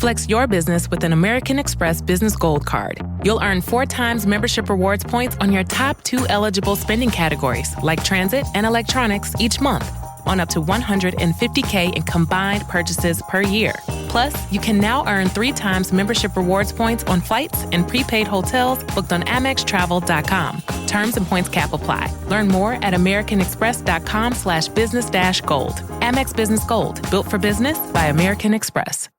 Flex your business with an American Express Business Gold Card. You'll earn 4 times membership rewards points on your top 2 eligible spending categories, like transit and electronics, each month, on up to $150K in combined purchases per year. Plus, you can now earn 3 times membership rewards points on flights and prepaid hotels booked on AmexTravel.com. Terms and points cap apply. Learn more at AmericanExpress.com/business-gold. Amex Business Gold, built for business by American Express.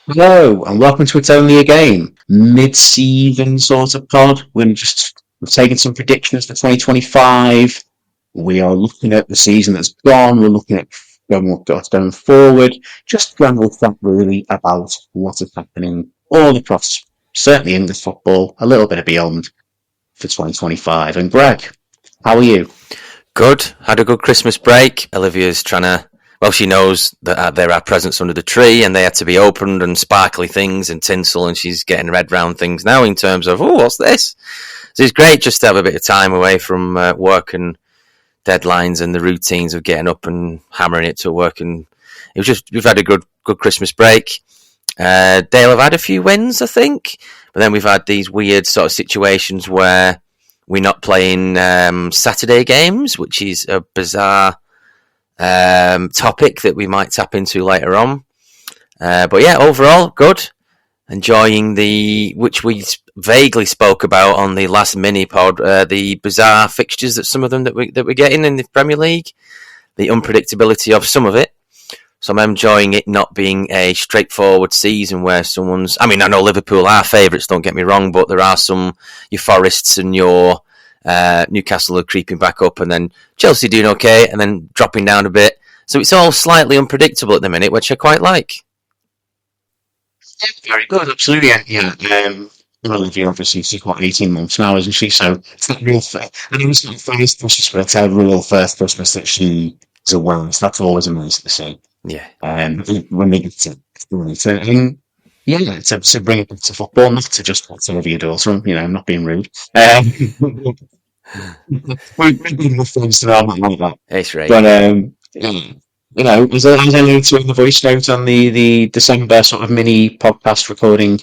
Hello, and welcome to It's Only a Game, mid-season sort of pod. We're taking some predictions for 2025. We are looking at the season that's gone. We're looking at what's going forward. Just general chat really about what is happening all across, certainly English football, a little bit of beyond for 2025. And Greg, how are you? Good. Had a good Christmas break. Olivia's trying to... Well, she knows that there are presents under the tree and they had to be opened and sparkly things and tinsel, and she's getting her head round things now in terms of, what's this? So it's great just to have a bit of time away from work and deadlines and the routines of getting up and hammering it to work. And it was just, we've had a good Christmas break. Dale have had a few wins, I think, but then we've had these weird sort of situations where we're not playing Saturday games, which is a bizarre topic that we might tap into later on. But yeah, overall, good. Enjoying which we vaguely spoke about on the last mini pod, the bizarre fixtures that some of them that we're getting in the Premier League, the unpredictability of some of it. So I'm enjoying it not being a straightforward season where I know Liverpool are favourites, don't get me wrong, but there are your Forests and your Newcastle are creeping back up, and then Chelsea doing okay, and then dropping down a bit. So it's all slightly unpredictable at the minute, which I quite like. Yeah, very good, absolutely. Yeah. Olivia obviously she's got 18 months now, isn't she? So it's not real fair. I know it's not first Christmas, but it's a real first Christmas that she is aware. So that's always amazing to see. Yeah. When they get to yeah, to bring it back to football, not to just watch Olivia Dawson, not being rude. We're good enough things to know like that. It's right. But, as I alluded to in the voice note on the December sort of mini podcast recording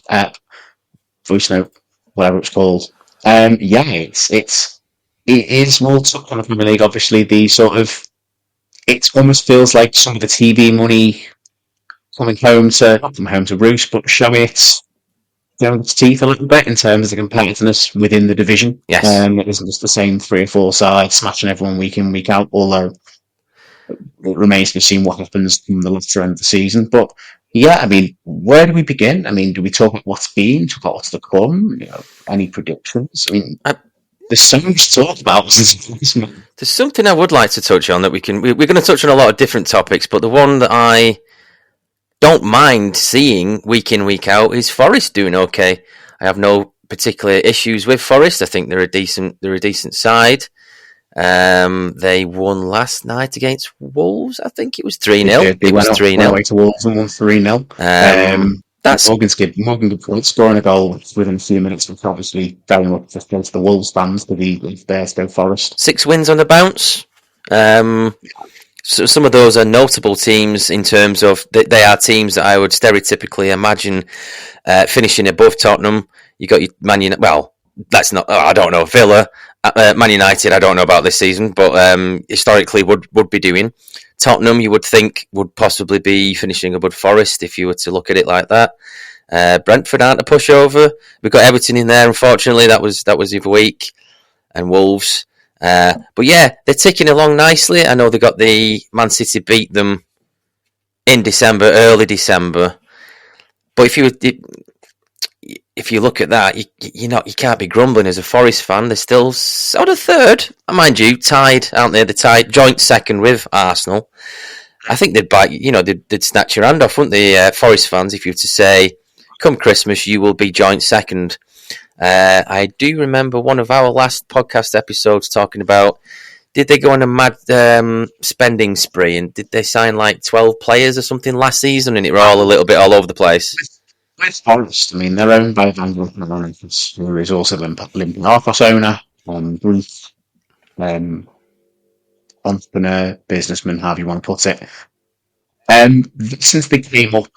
voice note, whatever it's called. It is more tough on the Premier League, obviously. It almost feels like some of the TV money not come home to roost, but showing its teeth a little bit in terms of the competitiveness within the division. Yes. It isn't just the same 3 or 4 sides smashing everyone week in, week out, although it remains to be seen what happens from the latter end of the season. But yeah, where do we begin? Do we talk about what's been, talk about what's to come? Any predictions? There's so much to talk about. There's something I would like to touch on that we're going to touch on a lot of different topics, but the one that I don't mind seeing week in, week out is Forest doing okay. I have no particular issues with Forest. I think they're a decent side. They won last night against Wolves. I think it was 3-0. It was 3-0. Went away to Wolves and won 3-0. Morgan Gibb scoring a goal within a few minutes, which obviously very much just goes to the Wolves fans to be there to go Forest. 6 wins on the bounce. So some of those are notable teams in terms of they are teams that I would stereotypically imagine finishing above Tottenham. You got your Man United. Well, that's not. I don't know. Villa, Man United. I don't know about this season, but historically would be doing. Tottenham, you would think, would possibly be finishing above Forest if you were to look at it like that. Brentford aren't a pushover. We've got Everton in there. Unfortunately, that was the other week, and Wolves. But yeah, they're ticking along nicely. I know they got the Man City beat them in December, early December. But if you look at that, you can't be grumbling as a Forest fan. They're still sort of third, mind you, tied, aren't they? They're tied, joint second with Arsenal. I think they'd snatch your hand off, wouldn't they, Forest fans, if you were to say, come Christmas, you will be joint second. I do remember one of our last podcast episodes talking about, did they go on a mad spending spree, and did they sign like 12 players or something last season, and it were all a little bit all over the place? With Forest, I mean, they're owned by Van Gogh, who is also the Olympiacos owner, Greece, entrepreneur, businessman, however you want to put it. Since they came up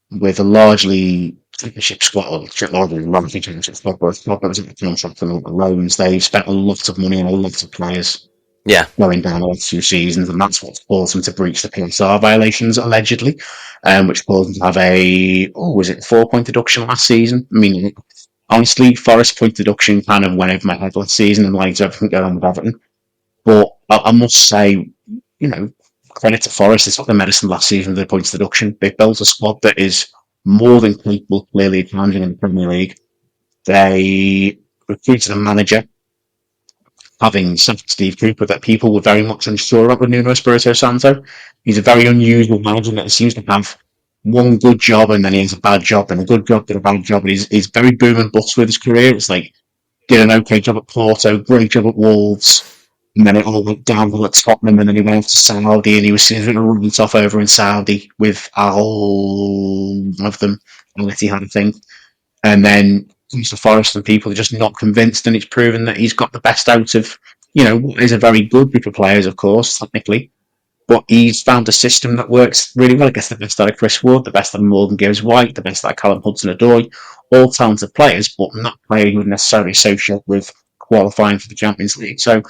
with a largely championship squad, or largely championship squad, but it's not that was a contract and loans, they've spent a lot of money on a lot of players. Yeah. Going down all 2 seasons, and that's what's caused them to breach the PSR violations, allegedly, which caused them to have was it 4-point deduction last season? I mean, honestly, Forest point deduction kind of went over my head last season, and like everything going on with Everton. But I must say, credit to Forest, they took the medicine last season with the points deduction. They built a squad that is more than capable, clearly, of challenging in the Premier League. They recruited a manager, having sacked Steve Cooper, that people were very much unsure about with Nuno Espirito Santo. He's a very unusual manager that seems to have one good job and then he has a bad job, and a good job and a bad job. And he's very boom and bust with his career. It's like, did an okay job at Porto, great job at Wolves, and then it all went downhill at Tottenham, and then he went off to Saudi, and he was seen as a right off over in Saudi with all of them, unless he had a thing. And then comes to Forest, and people are just not convinced, and it's proven that he's got the best out of, what is a very good group of players, of course, technically. But he's found a system that works really well. I guess the best out of Chris Wood, the best out of Morgan Gibbs-White, the best out of Callum Hudson-Odoi, all talented players, but not players you would necessarily associate with qualifying for the Champions League. So,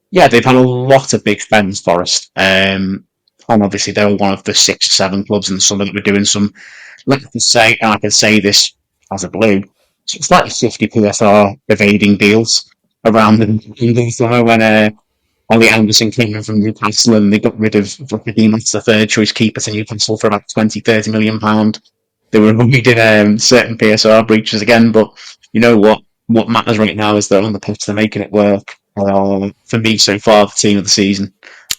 yeah, they've had a lot of big spends, Forest. And obviously they were one of the 6 or 7 clubs in the summer that were doing some, let's just say, and I can say this as a Blue, it's like 50 PSR evading deals around the summer when Ollie Anderson came in from Newcastle and they got rid of Vukadimos, the third choice keeper to Newcastle, for about £20-30 million. They were avoiding certain PSR breaches again, but you know what? What matters right now is they're on the pitch, they're making it work. For me, so far, the team of the season.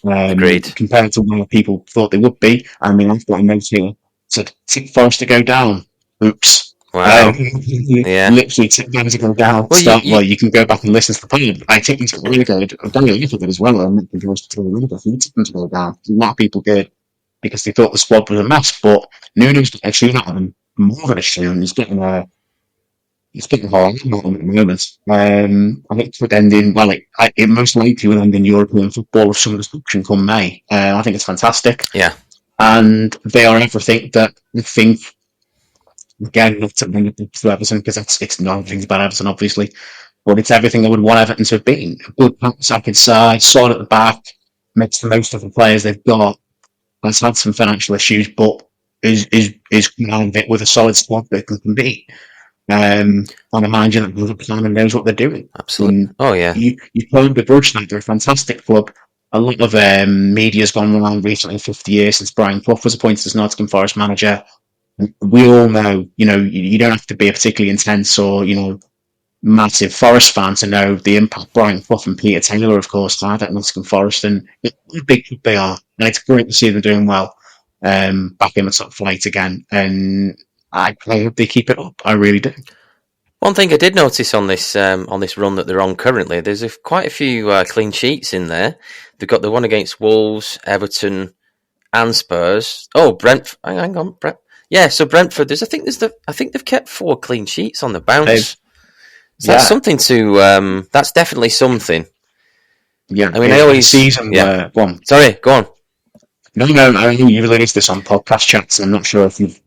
Agreed. Compared to where people thought they would be. I mean, I've got a note here. Said, tip Forest to go down. Oops. Wow. Yeah. Literally tip them to go down. Well, you can go back and listen to the pod. I tipped them to go really good. I've done a little bit as well. I'm not convinced to really good. You tipped them to go down. A lot of people did because they thought the squad was a mess, but Nuno's getting a tune out of them. More than a tune. He's getting a whole lot at the moment. I think it would end in, it most likely will end in European football of some destruction come May. I think it's fantastic. Yeah. And they are everything that we think, again, not to bring it to Everton, because it's not things about Everton, obviously, but it's everything I would want Everton to have been. A good second side, solid at the back, makes the most of the players they've got, has had some financial issues, but is coming out of it with a solid squad that can compete. On a manager that knows a plan and knows what they're doing. Absolutely. And you can't begrudge that. They're a fantastic club. A lot of media's gone around recently, 50 years since Brian Clough was appointed as Nottingham Forest manager. We all know, you don't have to be a particularly intense or, massive Forest fan to know the impact Brian Clough and Peter Taylor, of course, had at Nottingham Forest, and how big they are. And it's great to see them doing well, back in the top flight again. And I hope they keep it up. I really do. One thing I did notice on this run that they're on currently, there's quite a few clean sheets in there. They've got the one against Wolves, Everton, and Spurs. Oh, Brentford. Hang on, yeah. So Brentford. I think they've kept 4 clean sheets on the bounce. So that's something to. That's definitely something. Yeah, I mean, I always season. Yeah. Go on. Sorry, go on. No. I mean, you released this on podcast chats, and I'm not sure if you've.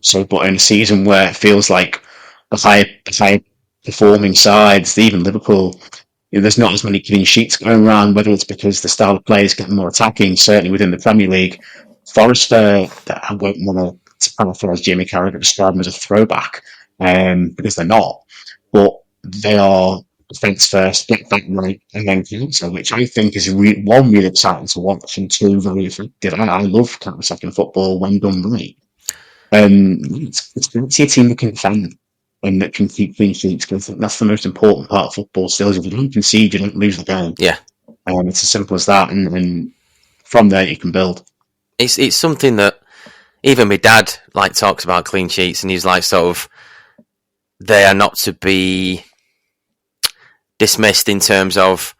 So, but in a season where it feels like the high performing sides, even Liverpool, there's not as many clean sheets going around, whether it's because the style of play is getting more attacking, certainly within the Premier League. Forest, I won't want to paraphrase Jamie Carragher, describe them as a throwback, because they're not, but they are defence first, get back right, and then counter, which I think is one, really exciting to watch, and 2, very effective. I love counter-attacking football when done right. It's great to see a team that can defend and that can keep clean sheets, because I think that's the most important part of football still, is if you don't concede, you don't lose the game. Yeah. It's as simple as that, and from there you can build. It's something that even my dad talks about clean sheets, and he's sort of they are not to be dismissed in terms of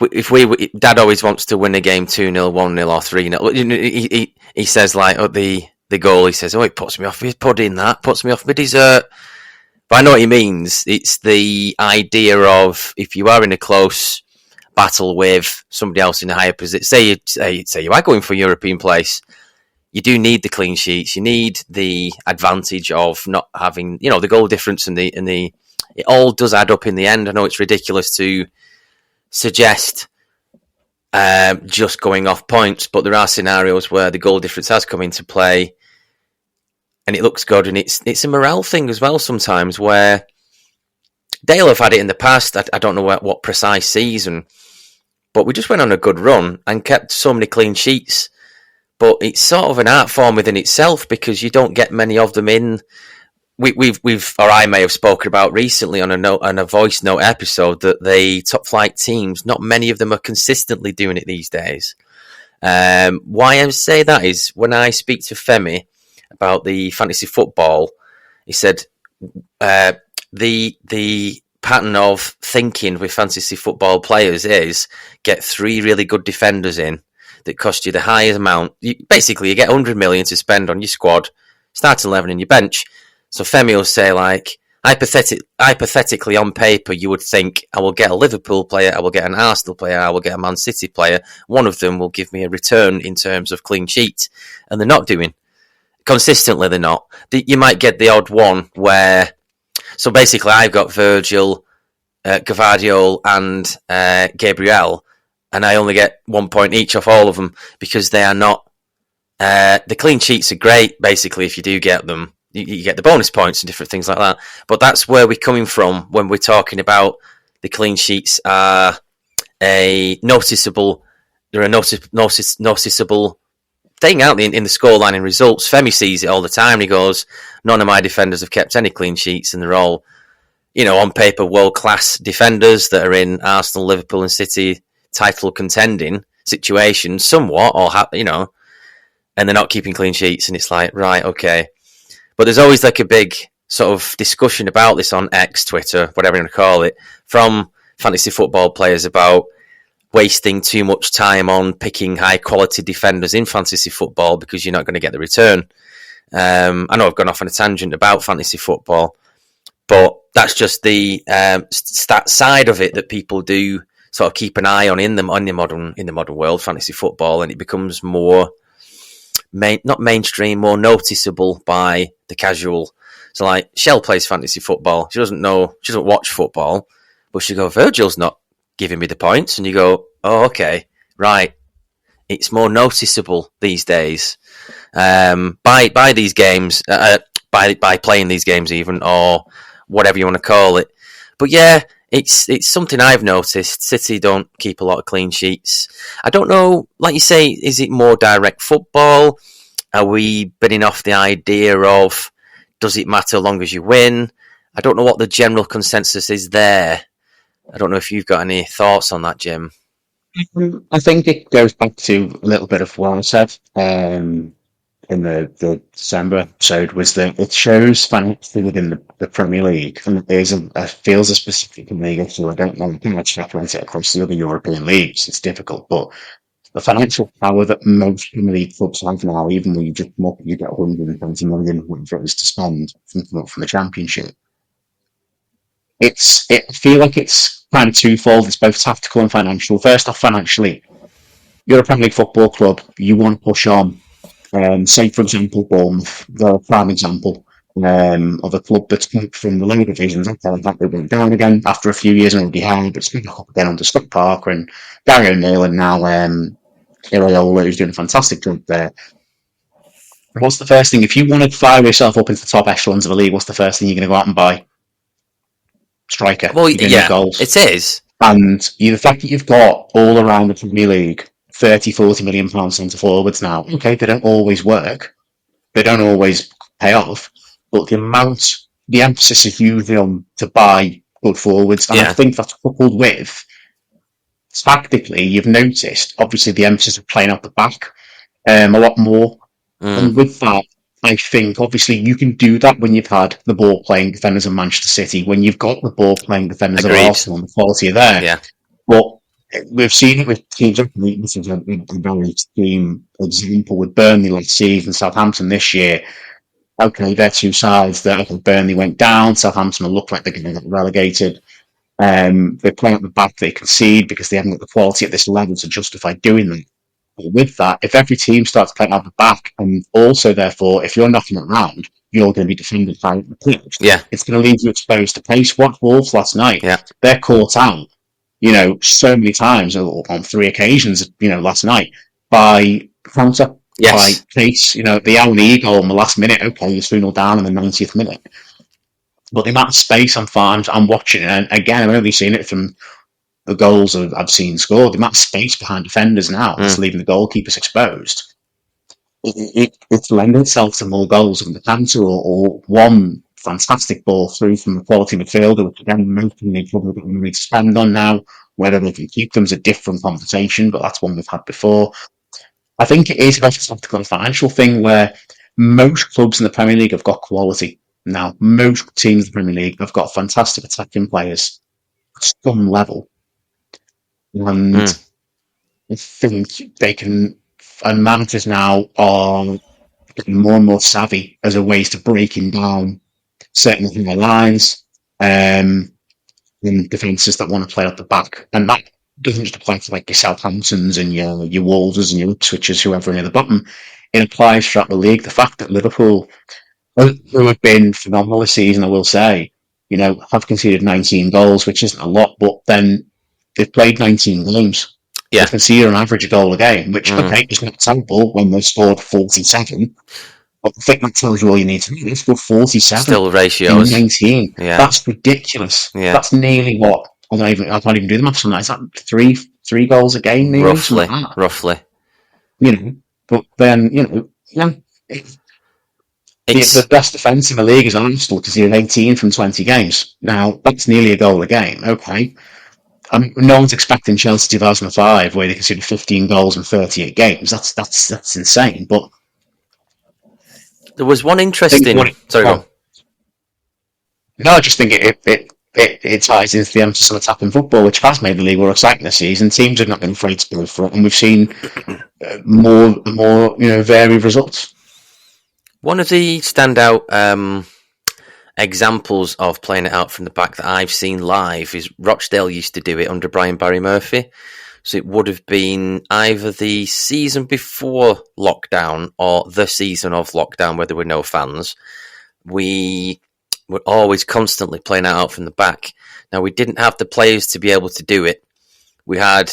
if Dad always wants to win a game 2-0, 1-0 or 3-0. He says like the goal, he says, oh, it puts me off his pudding, that puts me off my dessert. But I know what he means. It's the idea of if you are in a close battle with somebody else in a higher position, say you are going for a European place, you do need the clean sheets. You need the advantage of not having, the goal difference and the it all does add up in the end. I know it's ridiculous to suggest just going off points, but there are scenarios where the goal difference has come into play and it looks good, and it's a morale thing as well sometimes, where Dale have had it in the past. I don't know what precise season, but we just went on a good run and kept so many clean sheets. But it's sort of an art form within itself because you don't get many of them in. I may have spoken about recently on a voice note episode that the top flight teams, not many of them are consistently doing it these days. Why I say that is when I speak to Femi about the fantasy football, he said the pattern of thinking with fantasy football players is get 3 really good defenders in that cost you the highest amount. You get 100 million to spend on your squad, starting 11 in your bench. So Femi will say, like, hypothetically on paper, you would think, I will get a Liverpool player, I will get an Arsenal player, I will get a Man City player. One of them will give me a return in terms of clean sheet. And they're not doing. Consistently, they're not. You might get the odd one where... So basically, I've got Virgil, Gvardiol and Gabriel, and I only get 1 point each off all of them because they are not... the clean sheets are great, basically, if you do get them. You get the bonus points and different things like that. But that's where we're coming from when we're talking about the clean sheets are a noticeable... They're a noticeable thing out in the scoreline and results. Femi sees it all the time. He goes, none of my defenders have kept any clean sheets, and they're all, on paper, world-class defenders that are in Arsenal, Liverpool and City title contending situations somewhat, or, and they're not keeping clean sheets. And it's like, right, okay. But there's always like a big sort of discussion about this on X, Twitter, whatever you want to call it, from fantasy football players about wasting too much time on picking high-quality defenders in fantasy football because you're not going to get the return. I know I've gone off on a tangent about fantasy football, but that's just the stat side of it that people do sort of keep an eye on in the modern world, fantasy football, and it becomes more not mainstream, more noticeable by the casual. So, like, Shell plays fantasy football. She doesn't watch football, but she go, Virgil's not giving me the points, and you go, oh, okay, right. It's more noticeable these days by these games, by playing these games even, or whatever you want to call it. But yeah, it's something I've noticed. City don't keep a lot of clean sheets. I don't know, like you say, is it more direct football? Are we bidding off the idea of does it matter as long as you win? I don't know what the general consensus is there. I don't know if you've got any thoughts on that, Jim. I think it goes back to a little bit of what I said in the December episode, was that it shows financially within the Premier League, and it feels a specific league, so I don't know how much separate it across the other European leagues. It's difficult, but the financial power that most Premier League clubs have now, even when you just come up, you get 120 million whatever it is to spend from the Championship. I feel like it's kind of twofold. It's both tactical and financial. First off, financially, you're a Premier League football club. You want to push on. Say, for example, Bournemouth, the prime example of a club that's come from the lower divisions. Okay, that they went down again after a few years and already had, but it's going up again under Scott Parker and Gary O'Neill, and now Iraola, who's doing a fantastic job there. What's the first thing? If you want to fire yourself up into the top echelons of a league, what's the first thing you're going to go out and buy? Striker. Well, yeah, goals. It is. And the fact that you've got all around the Premier League 30-40 million pounds centre forwards now, okay, they don't always work, they don't always pay off, but the emphasis is usually on to buy good forwards, and I think that's coupled with tactically, you've noticed obviously the emphasis of playing out the back a lot more, and with that, I think, obviously, you can do that when you've had the ball-playing defenders of Manchester City, when you've got the ball-playing defenders of Agreed. Arsenal, and the quality are there. Yeah. But we've seen it with teams. This is a very extreme example with Burnley last season, Southampton this year. Okay, they're two sides that Burnley went down. Southampton will look like they're going to get relegated. They play at the back, they concede because they haven't got the quality at this level to justify doing that. But with that, if every team starts playing out the back, and also therefore, if you're knocking it around, you're going to be defended by the pitch. Yeah. It's going to leave you exposed to pace. Watch Wolves last night. Yeah. They're caught out, so many times on 3 occasions, last night by counter. Yes. By pace, the Al-Lee goal in the last minute, okay, you're 3-0 down in the 90th minute. But the amount of space I'm watching, and again, I've only seen it from the goals I've seen scored, the amount of space behind defenders now that's leaving the goalkeepers exposed. It's lending itself to more goals than the counter or one fantastic ball through from a quality midfielder, which again, mostly they've probably got money to spend on now. Whether they can keep them is a different conversation, but that's one we've had before. I think it is a tactical and financial thing where most clubs in the Premier League have got quality. Now, most teams in the Premier League have got fantastic attacking players at some level. And I think they can, and managers now are getting more and more savvy as a ways to breaking down certain of their lines and defences that want to play at the back. And that doesn't just apply to like your Southamptons and your Wolves and your Ipswiches, whoever near the bottom. It applies throughout the league. The fact that Liverpool, who have been phenomenal this season, I will say, have conceded 19 goals, which isn't a lot, but then they've played 19 games. Yeah. They've conceded on average a goal a game, which, okay, is not terrible when they've scored 47. But I think that tells you all you need to know. They've scored 47. Still ratios. 19. Yeah. That's ridiculous. Yeah. That's nearly what? I can't even do the maths on that. Is that three goals a game? Maybe? Roughly. But then, the best defence in the league is Arsenal conceded 18 from 20 games. Now, that's nearly a goal a game. Okay. No one's expecting Chelsea 2005 where they conceded 15 goals in 38 games. That's insane. But there was one interesting. Sorry, go on. No, I just think it ties into the emphasis on attacking football, which has made the league more exciting this season. Teams have not been afraid to go for it, and we've seen more varied results. One of the standout examples of playing it out from the back that I've seen live is Rochdale used to do it under Brian Barry Murphy. So it would have been either the season before lockdown or the season of lockdown where there were no fans. We were always constantly playing it out from the back. Now, we didn't have the players to be able to do it. We had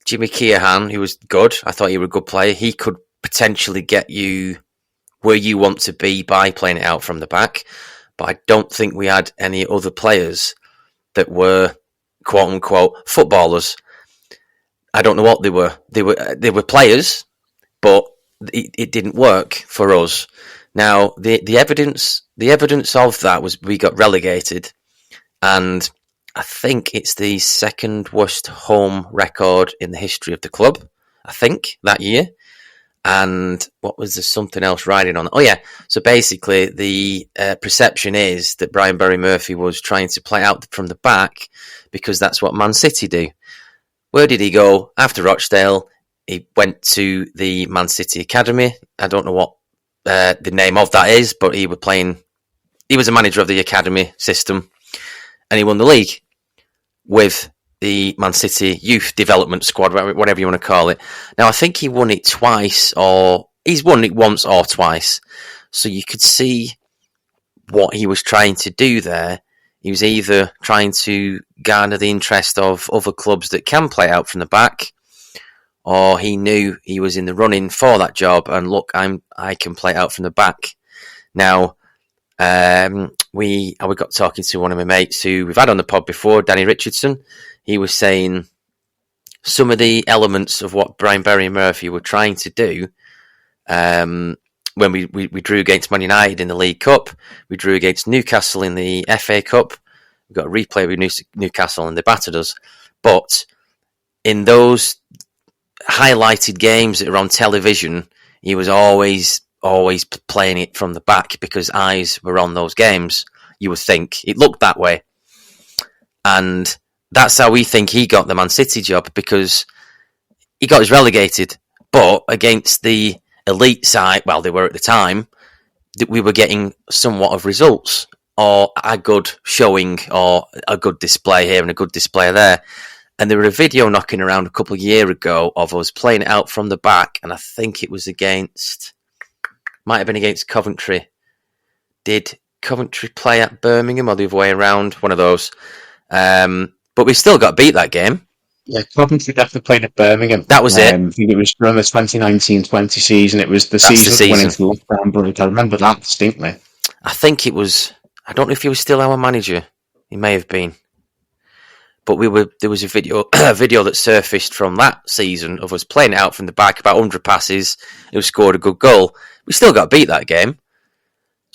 Jimmy Keohan, who was good. I thought he was a good player. He could potentially get you where you want to be by playing it out from the back. But I don't think we had any other players that were quote-unquote footballers. I don't know what they were. They were players, but it didn't work for us. Now, the evidence of that was we got relegated, and I think it's the second worst home record in the history of the club, I think, that year. And what was there something else riding on? Oh, yeah. So basically, the perception is that Brian Barry Murphy was trying to play out from the back because that's what Man City do. Where did he go? After Rochdale, he went to the Man City Academy. I don't know what the name of that is, but he was a manager of the academy system, and he won the league with the Man City youth development squad, whatever you want to call it. Now, I think he won it twice, or he's won it once or twice. So you could see what he was trying to do there. He was either trying to garner the interest of other clubs that can play out from the back, or he knew he was in the running for that job. And look, I can play out from the back. Now, we got talking to one of my mates who we've had on the pod before, Danny Richardson. He was saying some of the elements of what Brian Barry and Murphy were trying to do when we drew against Man United in the League Cup. We drew against Newcastle in the FA Cup. We got a replay with Newcastle and they battered us. But in those highlighted games that are on television, he was always always playing it from the back because eyes were on those games. You would think it looked that way, and that's how we think he got the Man City job, because he got us relegated, but against the elite side, well, they were at the time, that we were getting somewhat of results, or a good showing, or a good display here and a good display there. And there was a video knocking around a couple of years ago of us playing it out from the back, and I think it was might have been against Coventry. Did Coventry play at Birmingham or the other way around? One of those. But we still got beat that game. Yeah, Coventry definitely played at Birmingham. That was it. I think it was from the 2019-20 season. It was the season that went into the lockdown break. I remember that distinctly. I think it was. I don't know if he was still our manager. He may have been. But there was a video that surfaced from that season of us playing it out from the back, about 100 passes. It scored a good goal. We still got beat that game.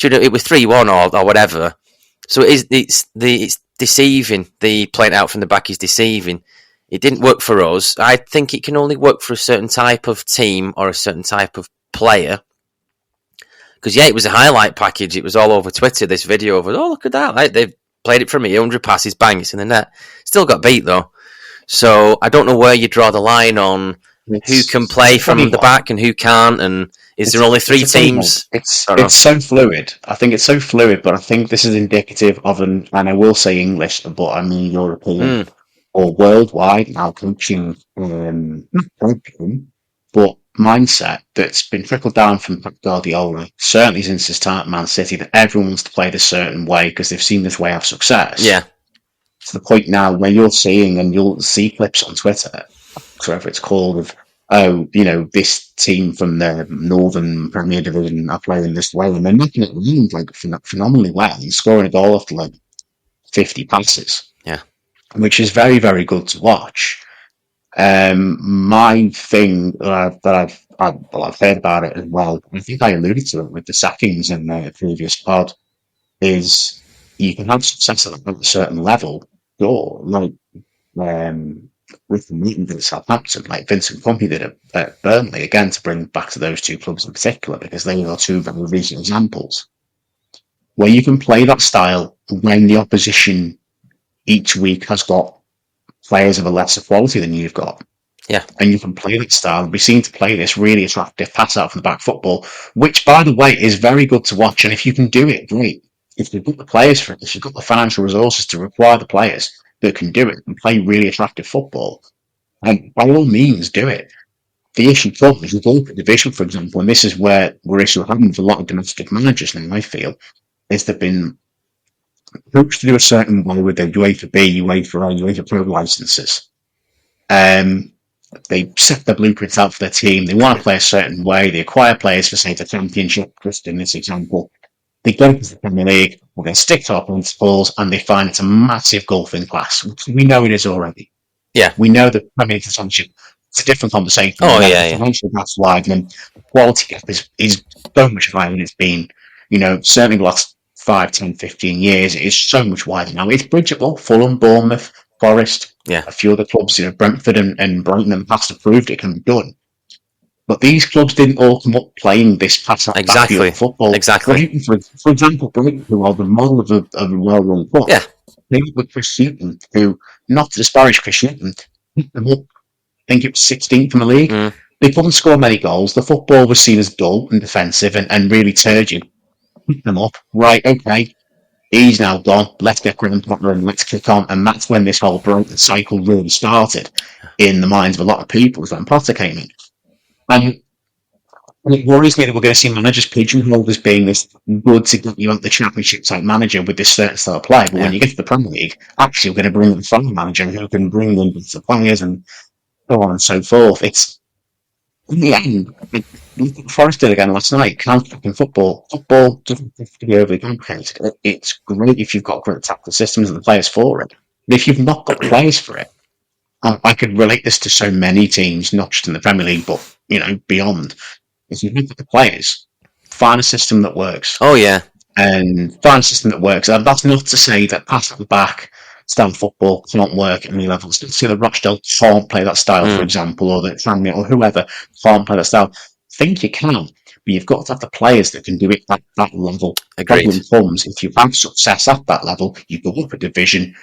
It was 3-1 or whatever. So it's deceiving. The playing out from the back is deceiving. It didn't work for us. I think it can only work for a certain type of team or a certain type of player. Because, yeah, it was a highlight package. It was all over Twitter, this video of, oh, look at that. Like, they've played it from here, 100 passes, bang, it's in the net. Still got beat, though. So I don't know where you draw the line on who can play from the back and who can't, and is there only 3 teams? It's so fluid. I think it's so fluid, but I think this is indicative of and I will say English, but I mean European or worldwide now coaching, but mindset that's been trickled down from Pep Guardiola, certainly since his time at Man City, that everyone wants to play this certain way because they've seen this way have success. Yeah. To the point now where you're seeing, and you'll see clips on Twitter, whatever it's called, of, this team from the Northern Premier Division are playing this way, and they're making it around like phenomenally well and scoring a goal after like 50 passes. Yeah. Which is very, very good to watch. My thing that I've heard about it as well, I think I alluded to it with the sackings in the previous pod, is you can have success at a certain level, or like with the meetings at Southampton, like Vincent Kompany did at Burnley, again, to bring back to those two clubs in particular, because they are two very recent examples, where you can play that style when the opposition each week has got players of a lesser quality than you've got. Yeah. And you can play that style. We seem to play this really attractive pass out from the back football, which, by the way, is very good to watch. And if you can do it, great. If you've got the players for it, if you've got the financial resources to require the players that can do it and play really attractive football, and by all means do it. The issue comes with all the division, for example, and this is where we're having with a lot of domestic managers now, I feel, is they've been approached to do a certain way with their UEFA B, UEFA A, UEFA Pro licenses. They set the blueprints out for their team. They want to play a certain way. They acquire players for, say, the Championship, just in this example. They go into the Premier League, we're going to stick to our principles, and they find it's a massive golfing class, which we know it is already. Yeah. We know that Premier League Championship, it's a different conversation. Oh, yeah. Financial gap's widening. The quality gap is so much higher than it's been. Certainly the last 5, 10, 15 years, it is so much wider now. It's bridgeable. Fulham, Bournemouth, Forest, a few other clubs, Brentford and Brighton in the past have proved it can be done. But these clubs didn't all come up playing this backfield football. Exactly. For example, Brighton, who are the model of a well-run club, they with Chris Hughton, who, not to disparage Chris Hughton, picked them up. I think it was 16th in the league. They couldn't score many goals. The football was seen as dull and defensive and really turgid. Pick them up. Right, okay. He's now gone. Let's get Graham Potter and let's kick on. And that's when this whole Brighton cycle really started in the minds of a lot of people, was when Potter came in. And it worries me that we're going to see managers pigeonholed as being this good to get you out the Championship type manager with this certain style of play. But when you get to the Premier League, actually we're going to bring in a foreign manager who can bring in the players and so on and so forth. It's, in the end, Forest did again last night, counter-attacking football. Football doesn't have to be overly complicated. It's great if you've got great tactical systems and the players for it. But if you've not got players for it, I could relate this to so many teams, not just in the Premier League, but beyond. If you look at the players, find a system that works. Oh yeah, and find a system that works. And that's not to say that pass at the back, stand football cannot work at any level. It's not to say that Rochdale can't play that style, for example, or that Tranmere or whoever can't play that style. I think you can, but you've got to have the players that can do it at that level. Agreed. Problem comes if you have success at that level, you go up a division,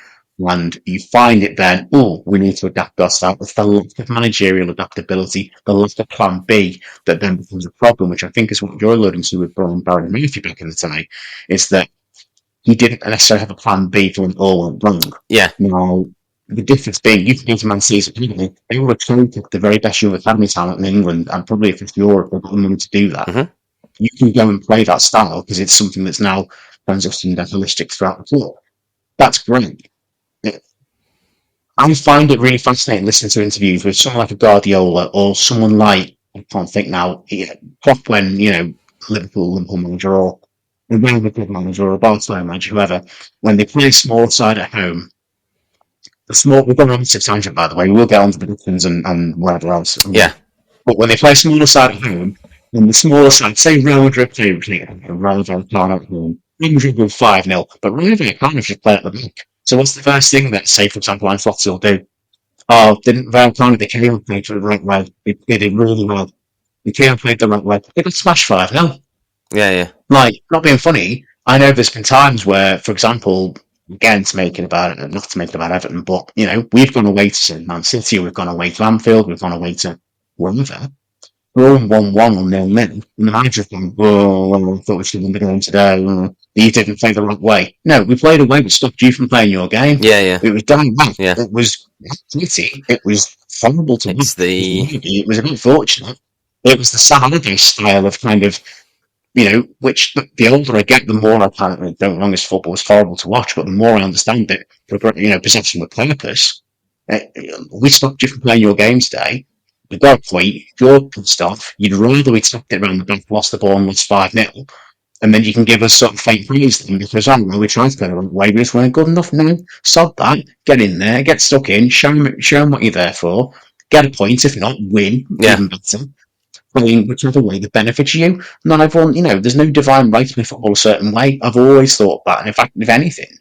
and you find it then, we need to adapt our style. It's the lack of managerial adaptability, the lack of plan B that then becomes a problem, which I think is what you're alluding to with Brian Barry Murphy back in the day, is that he didn't necessarily have a plan B for when it all went wrong. Yeah. Now, the difference being, you can go to Man City, they were recruited the very best young academy talent in England, and probably if Europe, they've got the money to do that. Mm-hmm. You can go and play that style because it's something that's now transitioned and holistic throughout the club. That's great. I find it really fascinating listening to interviews with someone like a Guardiola or someone like, I can't think now, Klopp when, Liverpool manager or a Real Madrid manager or a Barcelona manager, whoever, when they play a small side at home, we've gone on to tangent, by the way, we'll get on to the predictions and whatever else. Yeah. But when they play a smaller side at home, and the smaller side, say Real Madrid play Real Vallecano at home, Real Madrid will 5-0, but Real Vallecano should play at the back. So what's the first thing that, say, for example, Ancelotti will do? Didn't Vallecano, they came and played the right way. They did really well. They came and played the right way. They got smashed 5-0. Yeah. Like, not being funny, I know there's been times where, for example, again, to make it about it, not to make it about Everton, but, we've gone away to Man City, we've gone away to Anfield, we've gone away to wherever. We're all 1-1 or 0-0, and the manager's going, I thought we should win the game today. You didn't play the right way. No, we played away, we stopped you from playing your game. Yeah. It was damn bad. Yeah. It was gritty. It was horrible to watch. It was a bit fortunate. It was the Sam Allardyce style of kind of, which the older I get, the more I don't get me wrong, football is horrible to watch, but the more I understand it, possession with purpose. We stopped you from playing your game today. We got a point, you're pissed off, you'd rather we tapped it around the back, lost the ball and lost 5-0, and then you can give us sort of faint praise then, because, we tried to go the wrong way, we just weren't good enough. No, sod that, get in there, get stuck in, show them what you're there for, get a point, if not, win, even better. Playing whichever way that benefits you. Not everyone, there's no divine right to play football a certain way. I've always thought that, and in fact, if anything,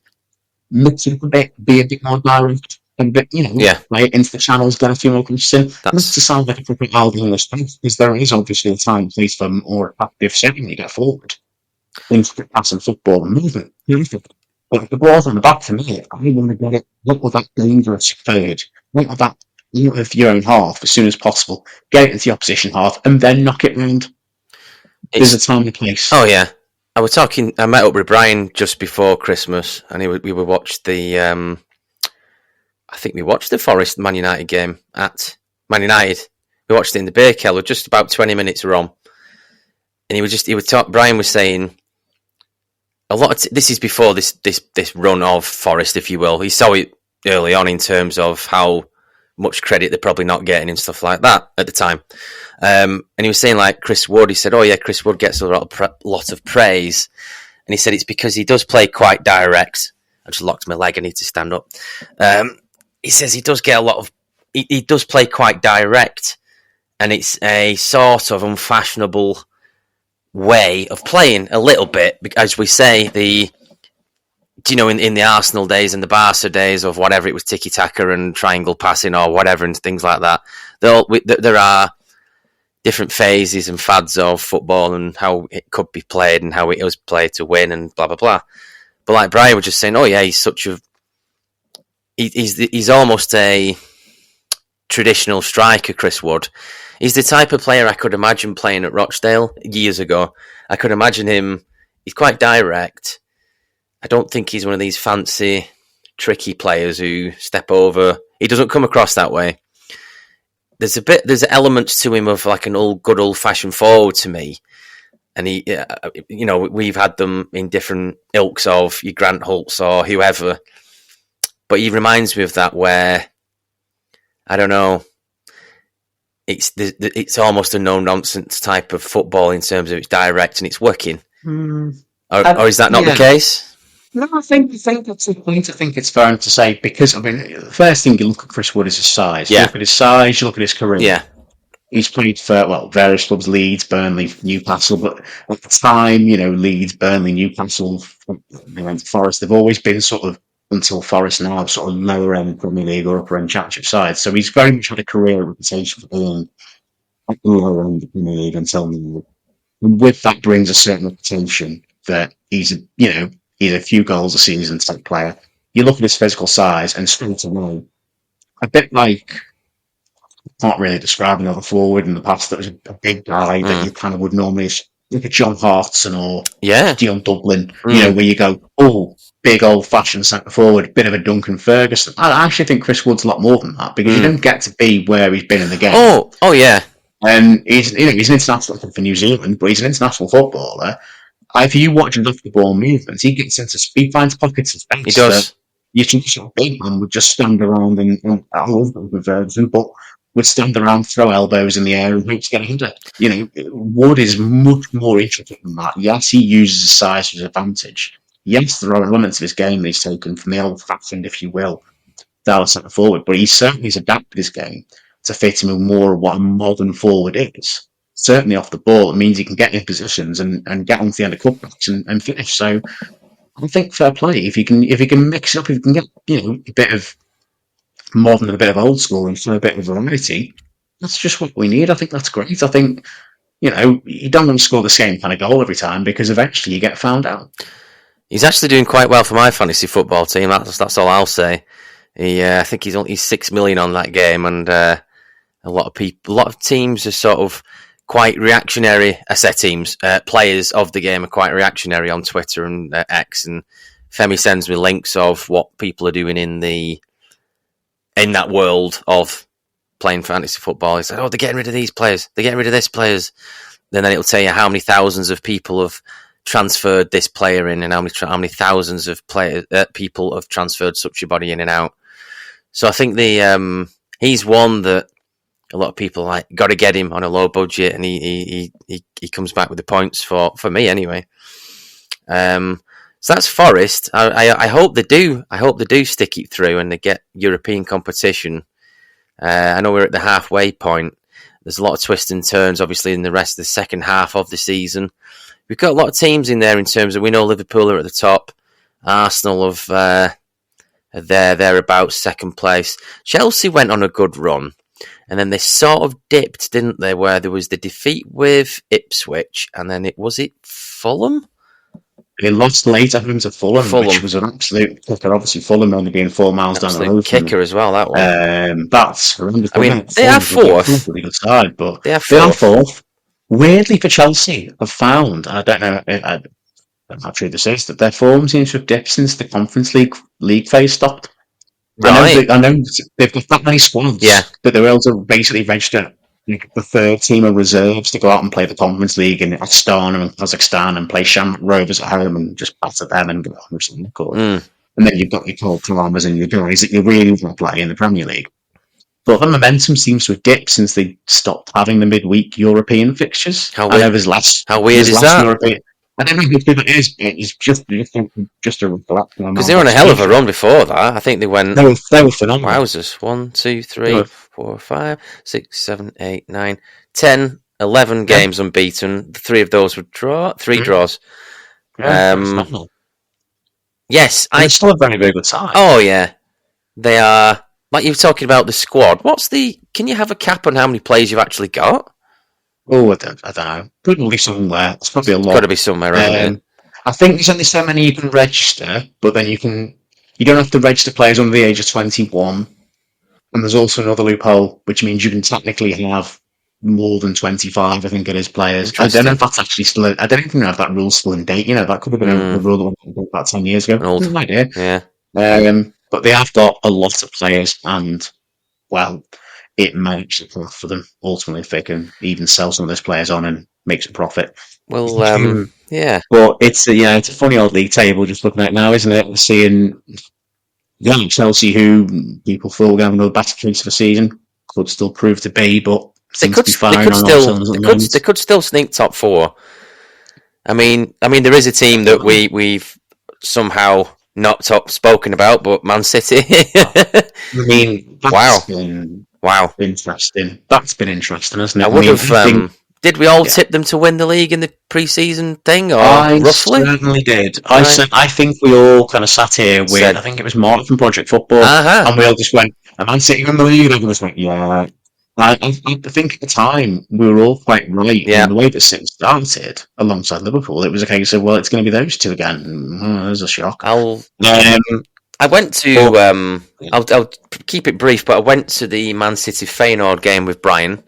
mix it a bit, be a bit more direct, and play it into the channels, get a few more questions in. Not to sound like a proper Albion space, because there is obviously a time and place for more active setting you get forward. Things for passing football and movement. Perfect. But if the ball's on the back to me, I want to get it, look with that dangerous third, look with that out of your own half as soon as possible, get it into the opposition half, and then knock it round. There's a time and place. Oh, yeah. I met up with Brian just before Christmas, and we watched the, I think we watched the Forest Man United game at Man United. We watched it in the beer cellar, just about 20 minutes wrong. And Brian was saying, a lot of this is before this run of Forest, if you will. He saw it early on in terms of how much credit they're probably not getting and stuff like that at the time. And he was saying, like, Chris Wood, he said, Chris Wood gets a lot of praise. And he said it's because he does play quite direct. I just locked my leg, I need to stand up. He says he does get he does play quite direct, and it's a sort of unfashionable way of playing a little bit, as we say, in the Arsenal days and the Barca days of whatever it was, tiki-taka and triangle passing or whatever and things like that. There are different phases and fads of football and how it could be played and how it was played to win and blah, blah, blah. But like Brian was just saying, he's almost a traditional striker, Chris Wood. He's the type of player I could imagine playing at Rochdale years ago. I could imagine him, he's quite direct. I don't think he's one of these fancy, tricky players who step over. He doesn't come across that way. There's elements to him of like good old fashioned forward to me. And we've had them in different ilks of your Grant Holtz or whoever. But he reminds me of that where, I don't know, it's almost a no-nonsense type of football in terms of it's direct and it's working. Or is that not the case? No, I think that's the point. I think it's fair enough to say, because, the first thing you look at Chris Wood is his size. Yeah. You look at his size, you look at his career. Yeah. He's played for, various clubs, Leeds, Burnley, Newcastle, but at the time, Leeds, Burnley, Newcastle, Forest, they've always been sort of, until Forest now, sort of lower end Premier League or upper end Championship sides. So he's very much had a career reputation for being at the lower end of the Premier League until now. And with that brings a certain reputation that he's a few goals a season type player. You look at his physical size and straight away, a bit like, can't really describe another forward in the past that was a big guy that you kind of would normally look at John Hartson or Dion Dublin, where you go, oh, big old-fashioned centre forward, bit of a Duncan Ferguson. I actually think Chris Wood's a lot more than that because you don't get to be where he's been in the game. Oh yeah. And he's an international for New Zealand, but he's an international footballer. If you watch him off the ball movements, he finds pockets of space. He does. You can just a big man would just stand around and I love the version, but would stand around, throw elbows in the air, and hope to get a hinder. Wood is much more intricate than that. Yes, he uses his size to his advantage. Yes, there are elements of his game that he's taken from the old-fashioned, if you will, Dallas centre forward, but he certainly has adapted his game to fit him with more of what a modern forward is. Certainly off the ball, it means he can get in positions and get onto the end of cutbacks and finish. So I think fair play if he can mix it up, if he can get a bit of modern and a bit of old school and a bit of variety. That's just what we need. I think that's great. I think you don't want to score the same kind of goal every time because eventually you get found out. He's actually doing quite well for my fantasy football team. That's all I'll say. I think he's 6 million on that game, and a lot of teams are sort of quite reactionary. I say teams, players of the game are quite reactionary on Twitter and X. And Femi sends me links of what people are doing in that world of playing fantasy football. He said, "Oh, they're getting rid of these players. They're getting rid of this players." And then it'll tell you how many thousands of people have transferred this player in, and how many thousands of people have transferred such a body in and out. So I think he's one that a lot of people like. Got to get him on a low budget, and he comes back with the points for me anyway. So that's Forest. I hope they do. I hope they do stick it through and they get European competition. I know we're at the halfway point. There's a lot of twists and turns, obviously, in the rest of the second half of the season. We've got a lot of teams in there in terms of, we know Liverpool are at the top. Arsenal are there about second place. Chelsea went on a good run. And then they sort of dipped, didn't they? Where there was the defeat with Ipswich. And then was it Fulham? They lost late at home to Fulham, which was an absolute kicker. Obviously, Fulham only being 4 miles down the road. Kicker as well, that one. That's horrendous. I mean, they are fourth. Really good side, but they are fourth. Weirdly for Chelsea, I've found, I don't know how true this is, that their form seems to have dipped since the Conference League phase stopped. Right. I know they've got that many squads that they're able to basically register the third team of reserves to go out and play the Conference League in Astana and Kazakhstan and play Shamrock Rovers at home and just batter them and get on with some record. And then you've got your Cole Palmers and your guys that you really want to play in the Premier League. But the momentum seems to have dipped since they stopped having the midweek European fixtures. How weird is that? European, I don't know who it is. It's just a recollection. Because they were on a hell of a run before that. I think they went. They were phenomenal. Wowzers. 1, 2, 3, 4, 5, 6, 7, 8, 9, 10, 11 games unbeaten. 3 of those were three draws. Yes, it's still a very, very good side. Oh yeah, they are. Like you were talking about the squad. Can you have a cap on how many players you've actually got? Oh, I don't know. Probably somewhere. It's probably a lot. It's got to be somewhere, right? I think there's only so many you can register, but then you don't have to register players under the age of 21. And there's also another loophole, which means you can technically have more than 25, I think it is, players. I don't know if that's actually still. I don't even know if that rule's still in date. That could have been a rule about 10 years ago. I have no idea. Yeah. But they have got a lot of players, and well, it may actually work for them ultimately if they can even sell some of those players on and make some profit. Well, yeah. But it's a funny old league table just looking at it now, isn't it? Seeing Chelsea, who people thought were having another better case of the season, could still prove to be, but they could still sneak top 4. I mean, there is a team that we've somehow not spoken about, but Man City. I mean, wow, interesting. That's been interesting, hasn't it? I would have. Did we all tip them to win the league in the pre-season thing, or roughly? I certainly did. Right. I think we all kind of sat here with, I think it was Mark from Project Football, and we all just went, "Man City win the league," and everyone just went, "Yeah." I think at the time we were all quite right Yeah. in the way that City started alongside Liverpool. It was a case of, well, it's going to be those two again. Oh, there's a shock. I went to. I'll keep it brief, but I went to the Man City Feyenoord game with Brian.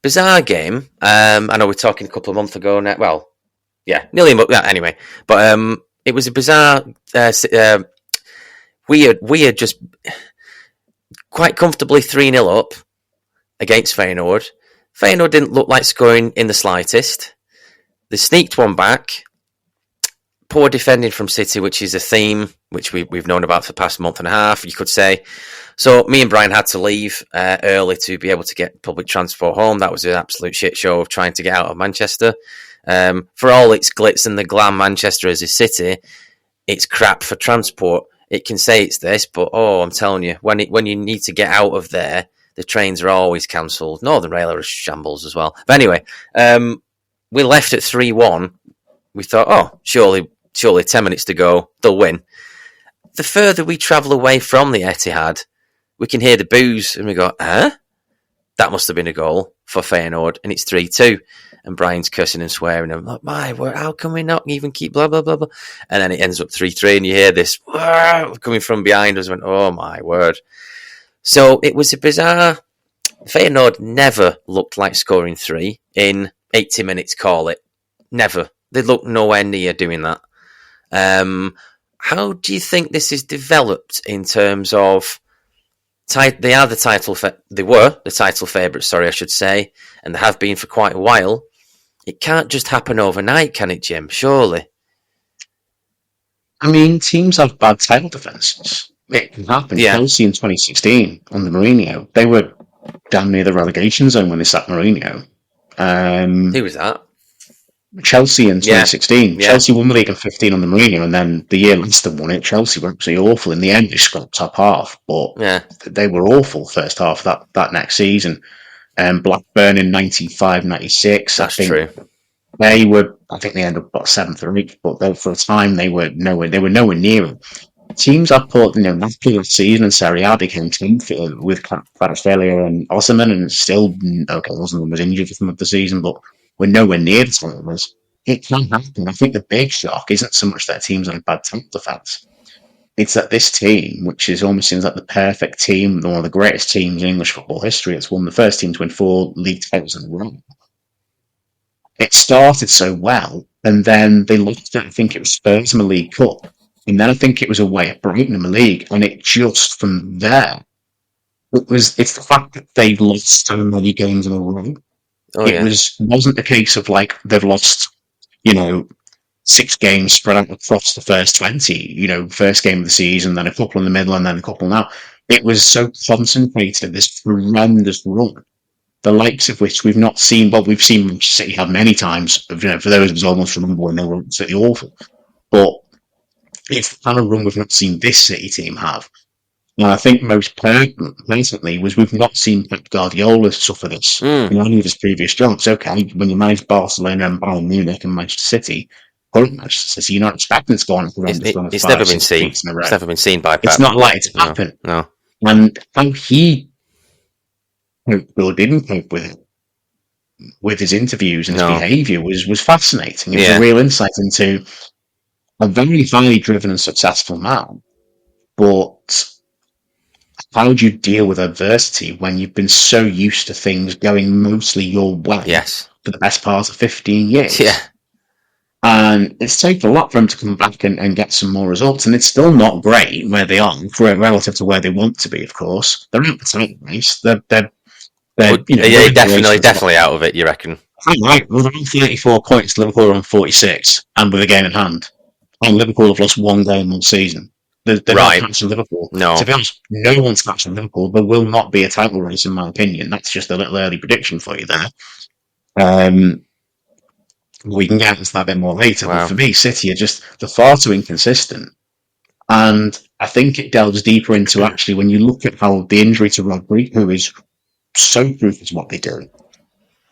Bizarre game. I know we're talking a couple of months ago now. Well, yeah, nearly a month. Yeah, anyway, but it was a bizarre, weird, just quite comfortably 3-0 up against Feyenoord. Feyenoord didn't look like scoring in the slightest. They sneaked one back. Poor defending from City, which is a theme which we've known about for the past month and a half, you could say. So me and Brian had to leave early to be able to get public transport home. That was an absolute shit show of trying to get out of Manchester. For all its glitz and the glam Manchester as a city, it's crap for transport. It can say it's this, but I'm telling you, when you need to get out of there, the trains are always cancelled. Northern Rail are a shambles as well. But anyway, we left at 3-1. We thought, surely 10 minutes to go, they'll win. The further we travel away from the Etihad, we can hear the boos, and we go, that must have been a goal for Feyenoord, and it's 3-2. And Brian's cussing and swearing. I'm like, my word, how can we not even keep blah, blah, blah, blah? And then it ends up 3-3, and you hear this coming from behind us. Went, oh, my word. So it was a bizarre... Feyenoord never looked like scoring 3 in 80 minutes, call it. Never. They looked nowhere near doing that. How do you think this is developed in terms of... They were the title favourites, I should say, and they have been for quite a while. It can't just happen overnight, can it, Jim? Surely. I mean, teams have bad title defences. It can happen. Yeah. Chelsea in 2016 under Mourinho, they were damn near the relegation zone when they sacked Mourinho. Who was that? Chelsea in 2016. Yeah. Chelsea won the league in 15 under Mourinho, and then the year Leicester won it, Chelsea were absolutely awful. In the end, they scrapped top half, but they were awful first half that next season. Blackburn in 95-96. That's true. They were, I think they ended up about 7th or 8th, but for a time they were nowhere near it. Teams I put, Napoli last season in Serie A became 10th with Kvaratskhelia and Osimhen, and still, Osimhen was injured for some of the season, but we're nowhere near the titles. It can happen. I think the big shock isn't so much that teams on a bad title defence. It's that this team, which is almost seems like the perfect team, one of the greatest teams in English football history, it's one of the first teams to win 4 league titles in a row. It started so well, and then they lost it. I think it was Spurs in the League Cup, and then I think it was away at Brighton in the league, and it just from there, it's the fact that they've lost so many games in a row. Wasn't a case of like they've lost, 6 games spread out across the first 20, first game of the season, then a couple in the middle, and then a couple now. It was so concentrated, this tremendous run, the likes of which we've not seen. Well, we've seen Manchester City have many times. For those of us almost remember when they were absolutely awful. But it's the kind of run we've not seen this City team have. And I think most pertinently was we've not seen Pep Guardiola suffer this in any of his previous jobs. Okay, when you manage Barcelona and Bayern Munich and Manchester City, Manchester City, you're not expecting to go on a horrendous run of 5, never been seen. It's never been seen by Pep. It's not likely to happen. No. And how he coped or didn't cope with it, with his interviews and his behaviour was fascinating. It was a real insight into a very highly driven and successful man, but how do you deal with adversity when you've been so used to things going mostly your way for the best part of 15 years? Yeah. And it's taken a lot for them to come back and get some more results, and it's still not great where they are relative to where they want to be. Of course, they're out the title race. They're definitely out of it. You reckon? Right, we're on 34 points. Liverpool are on 46, and with a game in hand. And Liverpool have lost 1 game all season. They're not catching Liverpool. No. To be honest, no one's catching Liverpool. There will not be a title race, in my opinion. That's just a little early prediction for you there. We can get into that a bit more later. Wow. But for me, City they're far too inconsistent. And I think it delves deeper into actually when you look at how the injury to Rodri, who is so proof is what they do.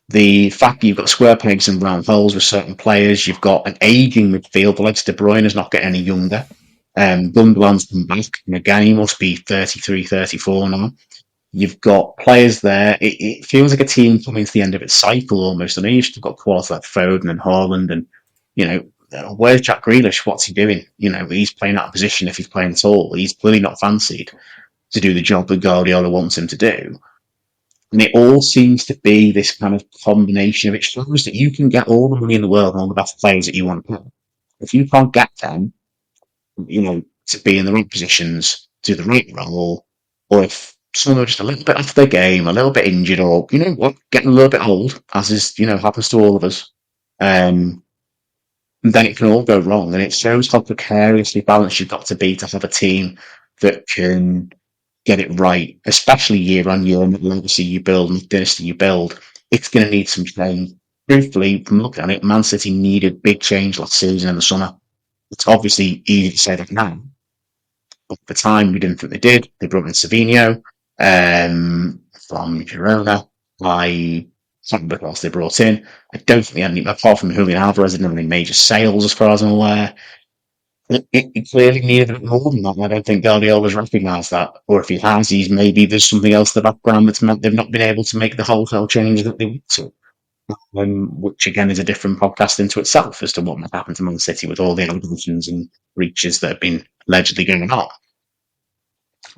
The fact that you've got square pegs and round holes with certain players, you've got an aging midfield. The likes of De Bruyne is not getting any younger. Gundogan's come back, and again, he must be 33, 34 now. You've got players there. It feels like a team coming to the end of its cycle almost. I know you've got quality like Foden and Haaland, and where's Jack Grealish? What's he doing? He's playing out of position if he's playing at all. He's clearly not fancied to do the job that Guardiola wants him to do. And it all seems to be this kind of combination of it shows that you can get all the money in the world and all the best players that you want to play. If you can't get them, to be in the right positions, do the right role, or if some are just a little bit off their game, a little bit injured, or getting a little bit old, as is happens to all of us, then it can all go wrong. And it shows how precariously balanced you've got to be to have a team that can get it right, especially year on year, and the legacy you build and the dynasty you build. It's going to need some change. Truthfully, from looking at it, Man City needed big change last season in the summer. It's obviously easy to say that now, but at the time we didn't think they did. They brought in Savinho from Girona. I can't remember what else they brought in. I don't think they had any, apart from Julian Alvarez, they didn't have any major sales as far as I'm aware. It clearly needed a bit more than that, and I don't think Guardiola's recognised that. Or if he has, maybe there's something else in the background that's meant they've not been able to make the wholesale change that they want to. Which again is a different podcast into itself as to what might happen to Man City with all the allegations and breaches that have been allegedly going on.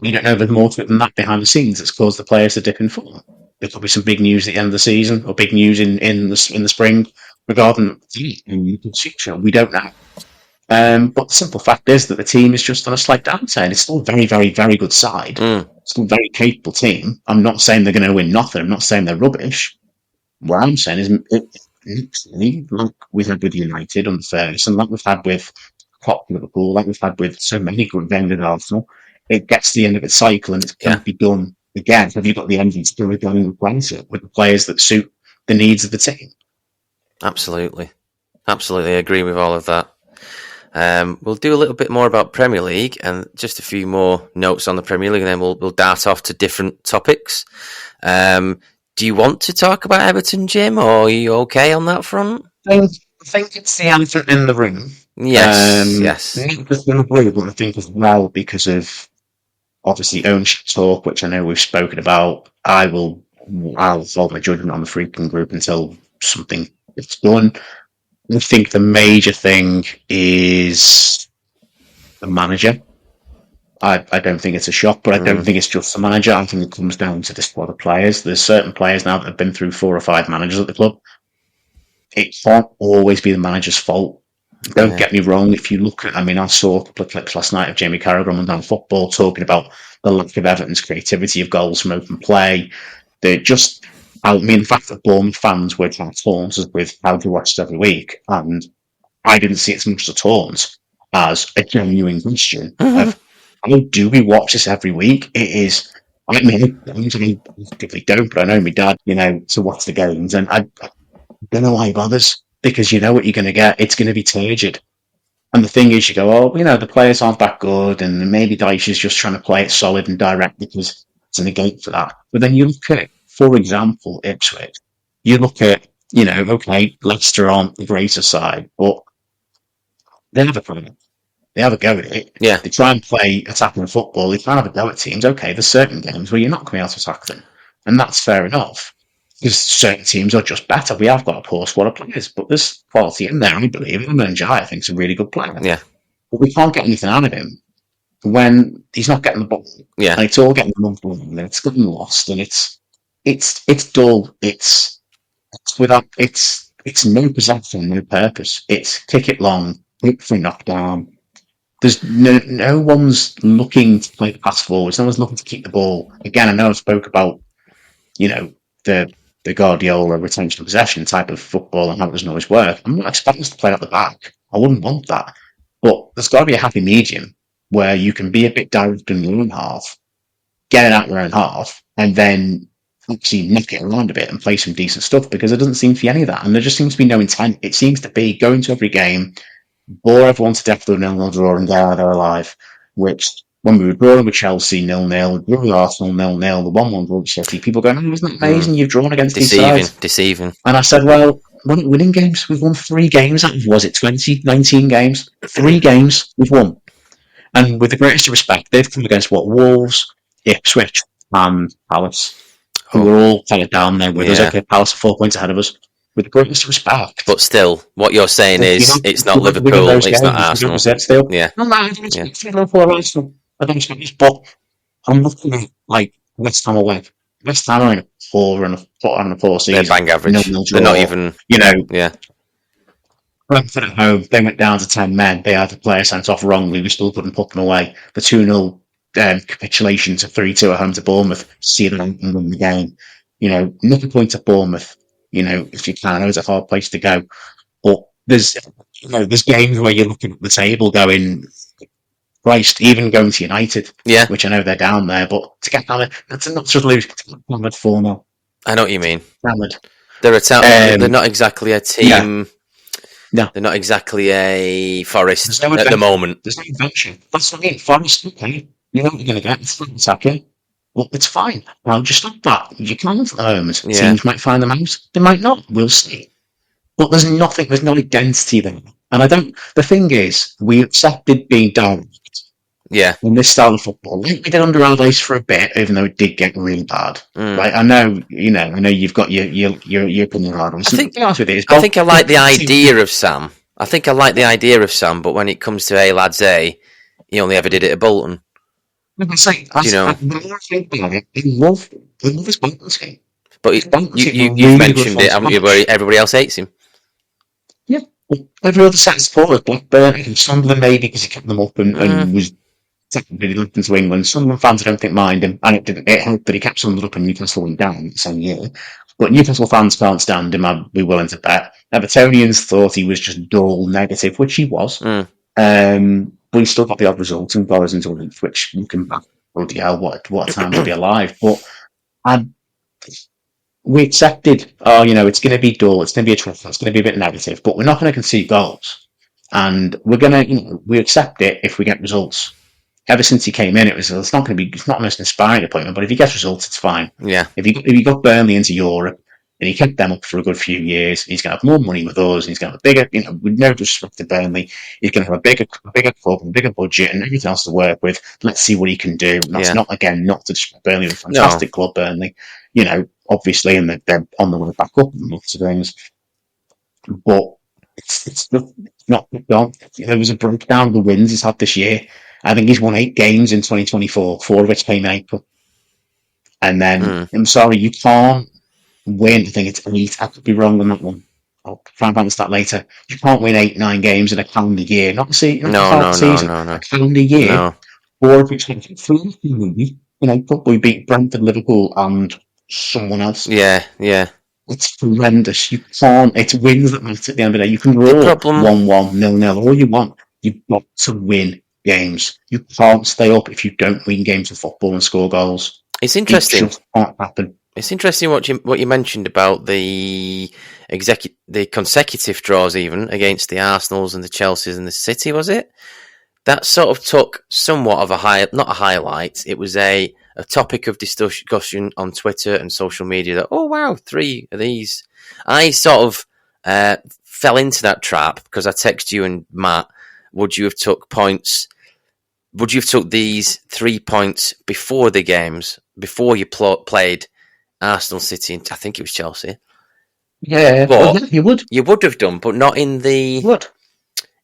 We don't know if there's more to it than that behind the scenes that's caused the players to dip in form. There could be some big news at the end of the season, or big news in the spring regarding the future. We don't know. But the simple fact is that the team is just on a slight downturn. It's still a very, very, very good side. It's still a very capable team. I'm not saying they're going to win nothing. I'm not saying they're rubbish. What I'm saying is, like we've had with United under Ferguson, like we've had with Klopp Liverpool, like we've had with so many good games at Arsenal, it gets to the end of its cycle and it's going to be done again. Have you got the engine to really go and replace it with the players that suit the needs of the team? Absolutely. Absolutely, I agree with all of that. We'll do a little bit more about Premier League and just a few more notes on the Premier League, and then we'll dart off to different topics. Do you want to talk about Everton, Jim, or are you okay on that front? I think it's the elephant in the room. Yes, yes. Not just in the blue, but I think as well because of obviously ownership talk, which I know we've spoken about. I'll hold my judgment on the freaking group until something gets done. I think the major thing is the manager. I don't think it's a shock, but I don't think it's just the manager. I think it comes down to the squad of players. There's certain players now that have been through 4 or 5 managers at the club. It can't always be the manager's fault. Don't get me wrong. If you look at, I saw a couple of clips last night of Jamie Carragher on Monday Night Football talking about the lack of Everton's creativity of goals from open play. The fact that Bournemouth fans were transformed with how to watch it every week, and I didn't see it as much as a taunt as a genuine question of how do we watch this every week? It is. I actively don't, but I know my dad, to watch the games, and I don't know why he bothers, because you know what you're going to get. It's going to be turgid. And the thing is, you go, the players aren't that good, and maybe Dyche is just trying to play it solid and direct because it's a negate for that. But then you look at, for example, Ipswich. You look at, Leicester aren't the greater side, but they have a problem. They have a go at it. Yeah. They try and play attacking football. They try and have a go at teams. Okay, there's certain games where you're not coming out to attack them. And that's fair enough. Because certain teams are just better. We have got a poor squad of players, but there's quality in there, I believe. And Njai, I think, is a really good player. Yeah. But we can't get anything out of him when he's not getting the ball. Yeah. And it's all getting the ball, and it's getting lost, and it's dull. It's no possession, no purpose. It's kick it long, wait for a knockdown. There's no one's looking to play the pass forwards. No one's looking to keep the ball. Again, I know I spoke about, the Guardiola retention of possession type of football and how it doesn't always work. I'm not expecting us to play at the back. I wouldn't want that. But there's got to be a happy medium where you can be a bit direct in your own half, get it out your own half, and then actually knock it around a bit and play some decent stuff, because there doesn't seem to be any of that. And there just seems to be no intent. It seems to be going to every game, bore everyone to death with a 0-0 draw and get out of there alive, which when we were drawing with Chelsea 0-0, we drew with Arsenal 0-0, the 1-1 draw with City, people going, isn't that amazing? You've drawn against these sides. Deceiving. And I said, well, we're not winning games. We've won 3 games out of, was it 20, 19 games? 3 games we've won. And with the greatest respect, they've come against Wolves, Ipswich, and Palace, who were all kind of down there with us. Okay, Palace are 4 points ahead of us. With the greatest respect. But still, what you're saying is it's not Liverpool, it's not Arsenal. Yeah. No, I don't expect Liverpool or Arsenal. I don't expect this, but I'm looking at, like, West Ham away. West Ham are in a poor season. They're bang average. They're not even... You know... Yeah. Brentford at home, they went down to 10 men. They had the player sent off wrongly. We still couldn't put them away. The 2-0 capitulation to 3-2 at home to Bournemouth. See them and win the game. You know, nick a point at Bournemouth. You know, if you can, I know it's a hard place to go, but there's games where you're looking at the table going, Christ, even going to United, which I know they're down there, but to get hammered, that's not just lose, to get hammered 4-0. I know what you mean. Hammered. They're not exactly a team. No. They're not exactly a Forest at the moment. There's no adventure. That's what I mean. Forest, okay, you know what you're going to get. It's attacking. Well, it's fine. I'll just stop that. You can't at the moment. Teams might find them out. They might not. We'll see. But there's no identity there. And the thing is, we accepted being direct. Yeah. In this style of football. Like we did under Allardyce for a bit, even though it did get really bad. Right? I know you've got your opinion on it. I think I like the idea of Sam. But when it comes to lads A, he only ever did it at Bolton. The more I think about it, I love his Bolton scheme. But you've mentioned it, haven't you, where everybody else hates him? Yeah. Well, every other set of supporters, Blackburn, and Sunderland maybe because he kept them up and was technically linked into England. Sunderland fans, I don't think, mind him, and it helped that he kept Sunderland up and Newcastle went down the same year. But Newcastle fans can't stand him, I'd be willing to bet. Evertonians thought he was just dull, negative, which he was. But he still got the odd result and got us into a league, which looking back, bloody hell, what a time to be alive. But we accepted, it's going to be dull, it's going to be a trickle, it's going to be a bit negative, but we're not going to concede goals. And we're going to, we accept it if we get results. Ever since he came in, it's not the most inspiring appointment, but if he gets results, it's fine. Yeah. If he got Burnley into Europe, and he kept them up for a good few years, he's going to have more money with us, and he's going to have a bigger, with no disrespect to Burnley, he's going to have a bigger club, and a bigger budget, and everything else to work with. Let's see what he can do. And that's not to disrespect Burnley, a fantastic club, Burnley, obviously, and they're on the way back up and lots of things. But it's not gone. There was a breakdown of the wins he's had this year. I think he's won 8 games in 2024, 4 of which came in April. And then, I'm sorry, you can't win, I think it's 8, I could be wrong on that one. I'll try and find the stat later. You can't win 8-9 games in a calendar year. Not a season. A calendar year. No. Or if it's 3 in April, we beat Brentford, Liverpool, and someone else. Yeah. It's horrendous. You can't. It's wins that matter at the end of the day. You can roll 1-1, 0-0, all you want. You've got to win games. You can't stay up if you don't win games of football and score goals. It's interesting. It just can't happen. It's interesting what you mentioned about the consecutive draws, even against the Arsenals and the Chelseas and the City. Was it that sort of took somewhat of not a highlight? It was a topic of discussion on Twitter and social media. That 3 of these. I sort of fell into that trap because I texted you and Matt. Would you have took points? Would you have took these 3 points before the games, before you played Arsenal, City, and I think it was Chelsea? Yeah, but you would. You would have done, but not in the... You would.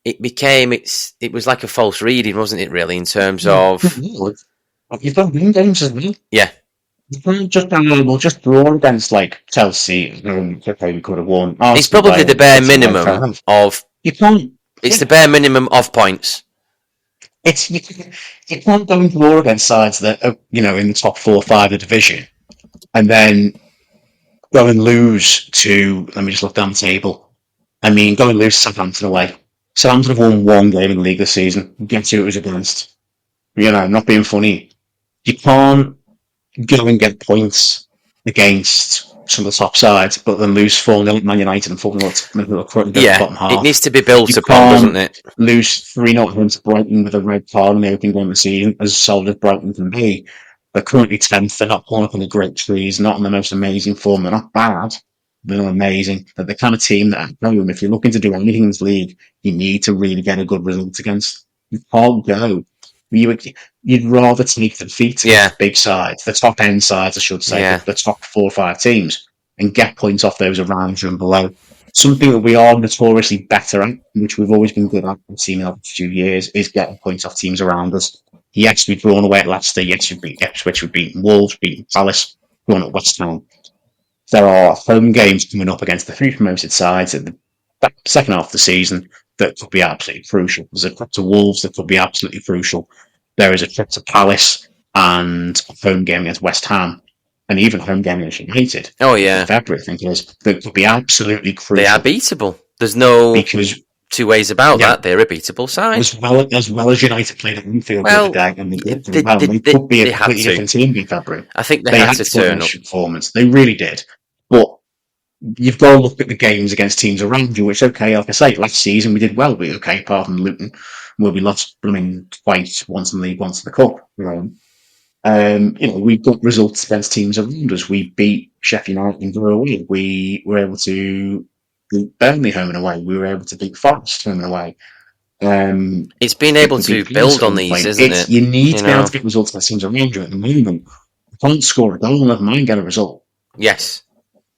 It was like a false reading, wasn't it, really, in terms of... You've got win games as well. Yeah. You can't just draw against, like, Chelsea. Okay, we could have won. It's probably the bare minimum of... You can't... It's the bare minimum of points. You can't go and draw against sides that are, in the top 4 or 5 of the division, and then go and lose to. Let me just look down the table. Go and lose to Southampton away. Southampton have won 1 game in the league this season. Guess who it was against? Not being funny. You can't go and get points against some of the top sides, but then lose 4-0 at Man United and 4-0 at the bottom half. It needs to be built upon, doesn't it? Lose 3-0 to Brighton with a red card in the opening game of the season, as solid as Brighton can be. They're currently 10th, they're not pulling up in the great trees, not in the most amazing form, they're not bad, they're amazing. They're the kind of team that, if you're looking to do anything in this league, you need to really get a good result against. You can't go You'd rather take the defeat against big sides, the top end sides, I should say, the top 4 or 5 teams, and get points off those around you and below. Something that we are notoriously better at, which we've always been good at in the last few years, is getting points off teams around us. Yes, we've drawn away at Leicester. Yes, we've beaten Ipswich. We've beaten Wolves, beaten Palace, drawn at West Ham. There are home games coming up against the 3 promoted sides at the second half of the season that could be absolutely crucial. There's a trip to Wolves that could be absolutely crucial. There is a trip to Palace and a home game against West Ham, and even a home game against United. Oh, yeah. In February, I think it is. That could be absolutely crucial. They are beatable. There's no two ways about that. They're a beatable side. As well as United played at Anfield the other day, and they could be a completely different team in February. I think they had to turn up. Performance. They really did. But you've got to look at the games against teams around you, which, okay, like I say, last season we did well. We okay, apart from Luton, where we lost twice, once in the league, once in the cup. We got results against teams around us. We beat Sheffield United and drew away. We were able to beat Burnley home and away. We were able to beat Forest home and away. It's being able to build on these, isn't it? You need to be able to get results against teams around you at the moment. You can't score a goal, never mind get a result. Yes.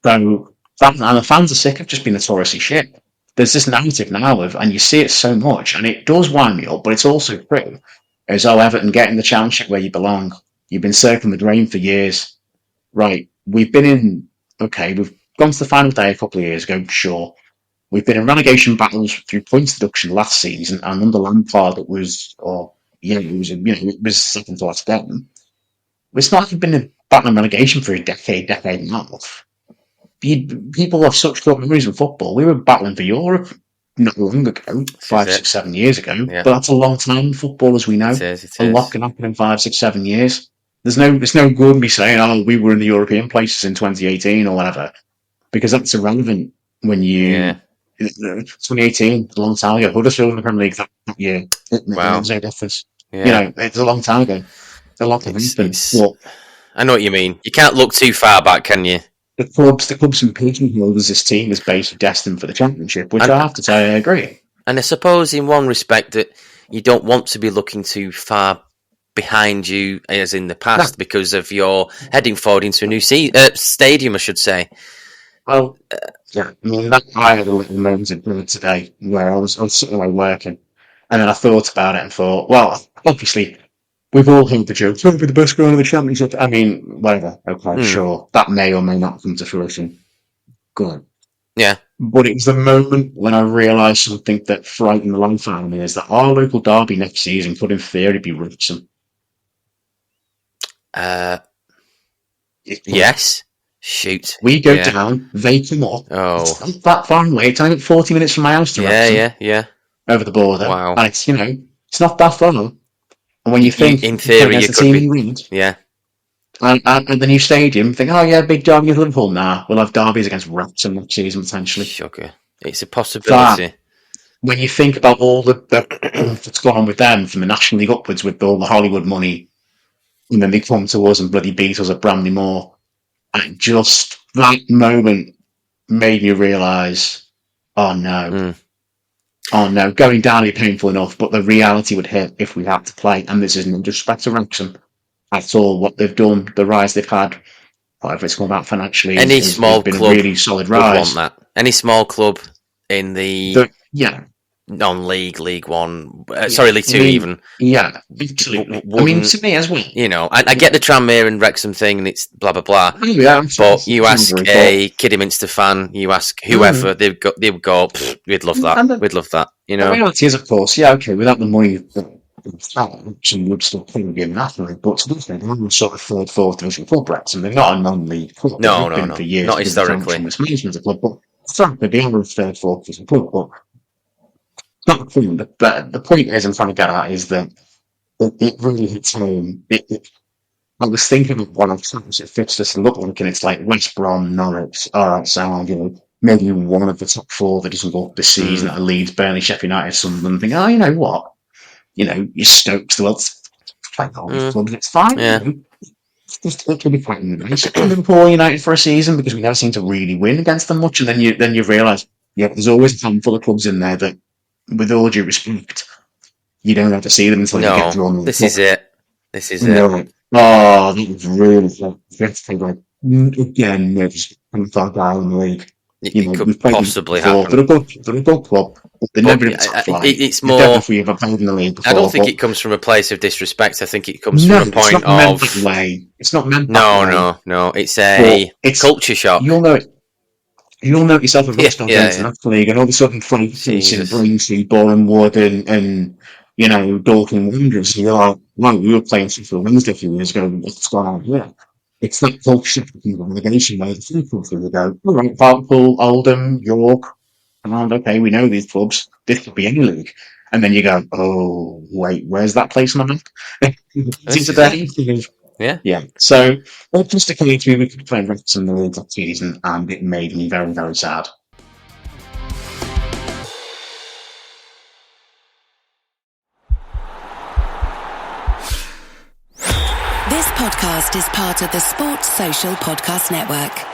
So, and the fans are sick of just being notoriously shit. There's this narrative now and you see it so much, and it does wind me up, but it's also true. As Everton getting the championship where you belong. You've been circling the drain for years. Right, we've gone to the final day a couple of years ago, sure. We've been in relegation battles through points deduction last season, and under Lampard it was second to last game. It's not like you've been battling relegation for a decade and a half. People have such good memories of football. We were battling for Europe not long ago, 5, 6, 7 years ago. Yeah. But that's a long time in football, as we know. It is. A lot can happen in 5, 6, 7 years. There's no good in me saying, we were in the European places in 2018 or whatever, because that's irrelevant when you... 2018, a long time ago. Huddersfield in the Premier League that year. Wow. There's no difference. Yeah. It's a long time ago. It's a lot of happened. I know what you mean. You can't look too far back, can you? The clubs who pigeonholed as this team is basically destined for the Championship, which I have to say I agree. And I suppose in one respect that you don't want to be looking too far behind you as in the past because of your heading forward into a new stadium, I should say. Well, I had a little moment today where I was sitting away working, and then I thought about it and thought, well, obviously, we've all heard the joke, it's going to be the best ground of the Championship. I mean, whatever, okay, sure, that may or may not come to fruition. Good. Yeah. But it was the moment when I realised something that frightened the life out of me, is that our local derby next season could in theory be Wrexham. Yes. Shoot. We go down, they come up. Oh. It's not that far away. It's only 40 minutes from my house to Wrexham. Yeah. Over the border. Wow. And it's, it's not that far. And when you think, in theory, you could be. Win, yeah. And the new stadium, you think, big derby against Liverpool. Nah, we'll have derbies against Wrexham next season, potentially. Sugar. It's a possibility. When you think about all that's gone on with them from the National League upwards with all the Hollywood money, and then they come to us and bloody beat us at Bramley Moor. And just that moment made me realise, oh no, going down would be painful enough, but the reality would hit if we had to play. And this isn't in disrespect to Wrexham at all. What they've done, the rise they've had, whatever it's come about financially, any small been club a really solid rise. Want that. Any small club in the non-league, League One, League Two even. Yeah, absolutely. To me as well. I get the Tranmere and Wrexham thing, and it's blah blah blah. Oh, yeah, but you ask a Kidderminster fan, you ask whoever, they would go, we'd love that. We'd love that. The reality is, of course, without the money, Wrexham would still probably be in that league. But to be fair, they're sort of third, fourth division club. Wrexham, they're not a non-league club. No, for years, not historically. Management club, but frankly, they are a third, fourth division club. But not the point. The point is, I'm trying to get at is that it really hits home. I was thinking of one of times it fits this look like, and it's like West Brom, Norwich. All right, so maybe one of the top 4 that doesn't go up this season that Leeds, Burnley, Sheffield United, Sunderland. Think, you know what? You Stokes, the world's playing all these clubs. It's fine. Yeah. It can be quite nice. Liverpool United for a season because we never seem to really win against them much, and then you realise, there's always a handful of clubs in there that, with all due respect, you don't have to see them until you get drawn. No, this is it. This is And it. they're like, oh, that was really like, again, they're just come far down in the league. It could we've played possibly them before. happen. They're a good club, but they're But never in the top flight. it's I don't know more. if we ever played in the league before. I don't think but it comes from a place of disrespect. I think it comes no, from a it's point not meant of. that way. It's not meant that way. No. It's a culture shock. You'll know it. You'll know it yourself at Rochdale going to that league, and all of a sudden, Frankfurt and Braintree, Boreham Wood, and Dalton Wanderers. And you're like, well, we were playing Sheffield Wednesday a few years ago. What's going on here? It's that culture shock in relegation where the people you go, all right, Hartlepool, Oldham, York, and okay, we know these clubs. This could be any league. And then you go, oh, wait, where's that place on the map? Is it today? Yeah. So it just occurred to me we could play Wrexham in the league that season, and it made me very, very sad. This podcast is part of the Sports Social Podcast Network.